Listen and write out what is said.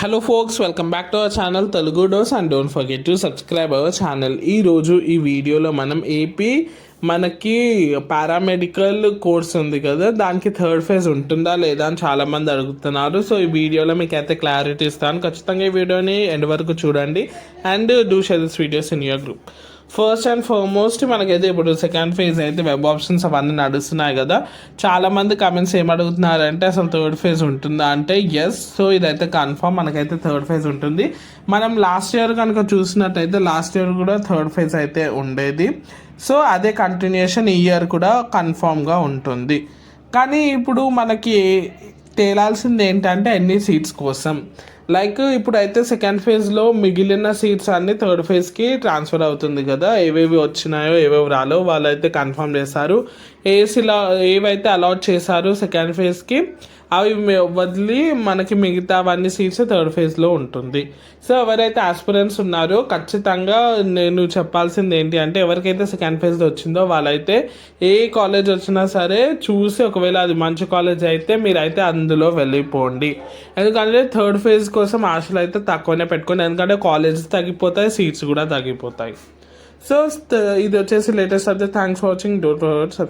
Hello folks, welcome back to our channel Telugu dose and don't forget to subscribe our channel. ఈరోజు ఈ వీడియోలో మనం AP మనకి paramedical course ఉంది కదా, దానికి థర్డ్ ఫేజ్ ఉంటుందా లేదా అని చాలామంది అడుగుతున్నారు. సో ఈ వీడియోలో మీకు అయితే క్లారిటీ ఇస్తాను. ఖచ్చితంగా ఈ వీడియోని ఎండ్ వరకు చూడండి and do share this videos in your group. First and foremost మనకైతే ఇప్పుడు సెకండ్ ఫేజ్ అయితే వెబ్ ఆప్షన్స్ అవన్నీ నడుస్తున్నాయి కదా. చాలామంది కమెంట్స్ ఏమడుగుతున్నారంటే అసలు థర్డ్ ఫేజ్ ఉంటుందా అంటే ఎస్. సో ఇదైతే కన్ఫర్మ్, మనకైతే థర్డ్ ఫేజ్ ఉంటుంది. మనం లాస్ట్ ఇయర్ కనుక చూసినట్టయితే లాస్ట్ ఇయర్ కూడా థర్డ్ ఫేజ్ అయితే ఉండేది. సో అదే కంటిన్యూషన్ ఈ ఇయర్ కూడా కన్ఫామ్గా ఉంటుంది. కానీ ఇప్పుడు మనకి తేలాల్సింది ఏంటంటే ఎన్ని సీట్స్ కోసం. లైక్ ఇప్పుడైతే సెకండ్ ఫేజ్లో మిగిలిన సీట్స్ అన్నీ థర్డ్ ఫేజ్కి ట్రాన్స్ఫర్ అవుతుంది కదా. ఏవేవి వచ్చినాయో ఏవేవి రాలో వాళ్ళైతే కన్ఫర్మ్ చేస్తారు. ఏవైతే అలాట్ చేశారో సెకండ్ ఫేజ్కి అవి వదిలి మనకి మిగతా అవన్నీ సీట్స్ థర్డ్ ఫేజ్లో ఉంటుంది. సో ఎవరైతే ఆస్పిరెంట్స్ ఉన్నారో ఖచ్చితంగా నేను చెప్పాల్సింది ఏంటి అంటే, ఎవరికైతే సెకండ్ ఫేజ్లో వచ్చిందో వాళ్ళైతే ఏ కాలేజ్ వచ్చినా సరే చూసి, ఒకవేళ అది మంచి కాలేజ్ అయితే మీరైతే అందులో వెళ్ళిపోండి. ఎందుకంటే థర్డ్ ఫేజ్ కోసం ఆశలు అయితే తక్కువనే పెట్టుకోండి, ఎందుకంటే కాలేజెస్ తగ్గిపోతాయి, సీట్స్ కూడా తగ్గిపోతాయి. సో ఇది వచ్చేసి latest subject. Thanks for watching. Don't forget subscribe.